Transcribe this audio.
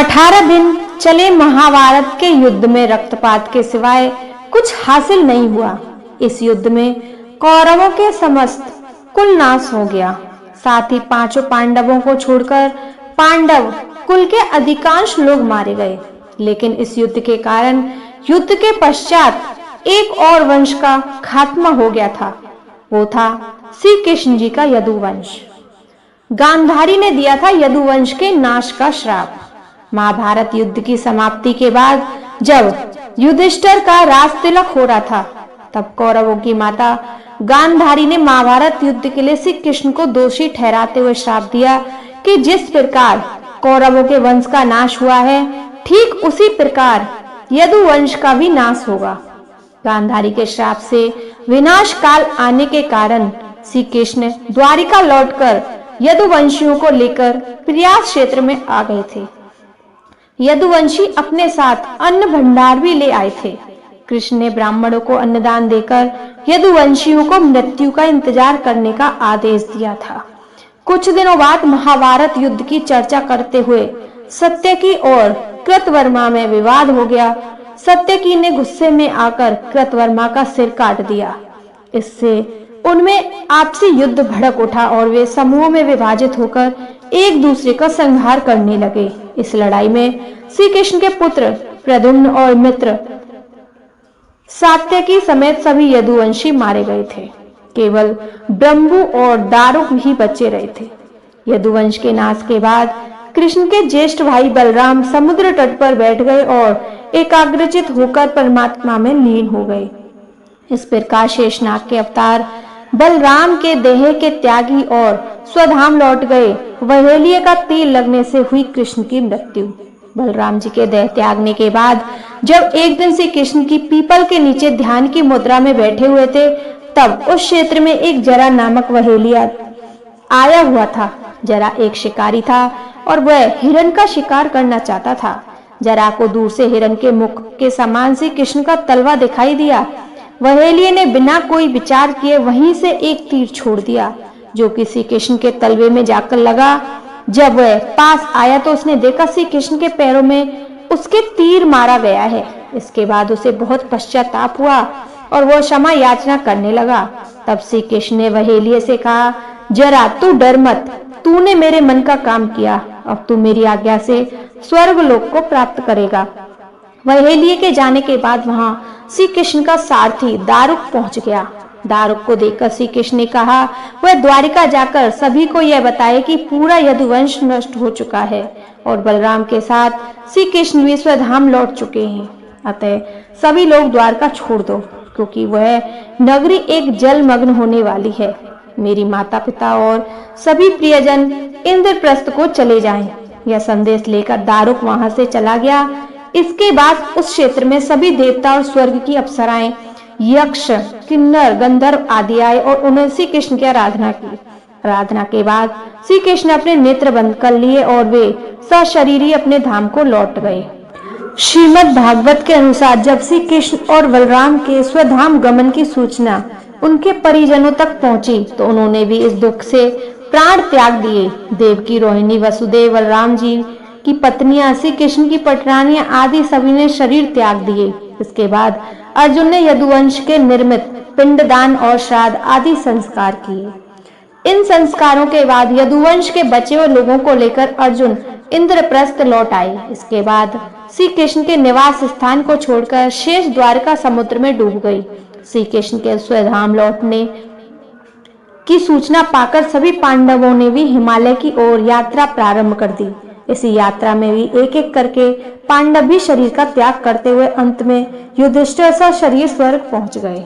18 दिन चले महाभारत के युद्ध में रक्तपात के सिवाय कुछ हासिल नहीं हुआ। इस युद्ध में कौरवों के समस्त कुल नाश हो गया। साथ ही 5 पांडवों को छोड़कर पांडव कुल के अधिकांश लोग मारे गए। लेकिन इस युद्ध के कारण युद्ध के पश्चात एक और वंश का खात्मा हो गया था। वो था श्री कृष्ण जी का यदुवंश। गांधारी ने दिया था यदुवंश के नाश का श्राप। महाभारत युद्ध की समाप्ति के बाद जब युधिष्ठिर का राज तिलक हो रहा था, तब कौरवों की माता गांधारी ने महाभारत युद्ध के लिए श्री कृष्ण को दोषी ठहराते हुए श्राप दिया कि जिस प्रकार कौरवों के वंश का नाश हुआ है, ठीक उसी प्रकार यदुवंश का भी नाश होगा। गांधारी के श्राप से विनाश काल आने के कारण श्री कृष्ण द्वारिका लौटकर यदुवंशियों को लेकर प्रयास क्षेत्र में आ गए थे। यदुवंशी अपने साथ अन्न भंडार भी ले आए थे। कृष्ण ने ब्राह्मणों को अन्नदान देकर यदुवंशियों को मृत्यु का इंतजार करने का आदेश दिया था। कुछ दिनों बाद महाभारत युद्ध की चर्चा करते हुए सत्यकी और कृतवर्मा में विवाद हो गया। सत्यकी ने गुस्से में आकर कृतवर्मा का सिर काट दिया। इससे उनमें आपसी युद्ध भड़क उठा और वे समूहों में विभाजित होकर एक दूसरे का संहार करने लगे। इस लड़ाई में श्री कृष्ण के पुत्र प्रद्युम्न और मित्र सात्यकी समेत सभी यदुवंशी मारे गए थे। केवल ब्रह्मु और दारुक ही बचे रहे थे। यदुवंश के नाश के बाद कृष्ण के ज्येष्ठ भाई बलराम समुद्र तट पर बैठ गए और एकाग्रचित होकर परमात्मा में लीन हो गए। इस प्रकार शेषनाग के अवतार बलराम के देह के त्यागी और स्वधाम लौट गए। वहेलिये का तीर लगने से हुई कृष्ण की मृत्यु। बलराम जी के देह त्यागने के बाद जब एक दिन से कृष्ण की पीपल के नीचे ध्यान की मुद्रा में बैठे हुए थे, तब उस क्षेत्र में एक जरा नामक वहेलिया आया हुआ था। जरा एक शिकारी था और वह हिरण का शिकार करना चाहता था। जरा को दूर से हिरण के मुख के समान से कृष्ण का तलवा दिखाई दिया। वहेलिये ने बिना कोई विचार किए वहीं से एक तीर छोड़ दिया, जो किसी कृष्ण के तलवे में जाकर लगा। जब वह पास आया तो उसने देखा श्री कृष्ण के पैरों में उसके तीर मारा गया है। इसके बाद उसे बहुत पश्चाताप हुआ और वह क्षमा याचना करने लगा। तब श्री कृष्ण ने वहेलिये से कहा, जरा तू डर मत, तूने मेरे मन का काम किया। अब तू मेरी आज्ञा से स्वर्ग लोक को प्राप्त करेगा। वहेलिये के जाने के बाद वहां श्री कृष्ण का सारथी दारुक पहुंच गया। दारुक को देखकर श्री कृष्ण ने कहा, वह द्वारिका जाकर सभी को यह बताए कि पूरा यदुवंश नष्ट हो चुका है और बलराम के साथ श्री कृष्ण भी स्वधाम लौट चुके हैं। अतः सभी लोग द्वारका छोड़ दो, क्योंकि वह नगरी एक जलमग्न होने वाली है। मेरी माता पिता और सभी प्रियजन इंद्रप्रस्थ को चले जाएं। यह संदेश लेकर दारुक वहां से चला गया। इसके बाद उस क्षेत्र में सभी देवता और स्वर्ग की अप्सराएं, यक्ष, किन्नर, गंधर्व आदि आए और उन्होंने श्री कृष्ण की आराधना की। आराधना के बाद श्री कृष्ण अपने नेत्र बंद कर लिए और वे सशरीरी अपने धाम को लौट गए। श्रीमद् भागवत के अनुसार जब श्री कृष्ण और बलराम के स्वधाम गमन की सूचना उनके परिजनों तक पहुंची, तो उन्होंने भी इस दुख से प्राण त्याग दिए। देवकी, रोहिणी, वसुदेव, बलराम जी की पत्नियां, श्री कृष्ण की पटरानियां आदि सभी ने शरीर त्याग दिए। इसके बाद अर्जुन ने यदुवंश के निर्मित पिंडदान और श्राद्ध आदि संस्कार किए। इन संस्कारों के बाद यदुवंश के बचे हुए लोगों को लेकर अर्जुन इंद्रप्रस्थ लौट आए। इसके बाद श्री कृष्ण के निवास स्थान को छोड़कर शेष द्वारका समुद्र में डूब गई। श्री कृष्ण के स्वधाम लौटने की सूचना पाकर सभी पांडवों ने भी हिमालय की ओर यात्रा प्रारंभ कर दी। इसी यात्रा में भी एक एक करके पांडव भी शरीर का त्याग करते हुए अंत में युधिष्ठिर सा शरीर स्वर्ग पहुंच गए।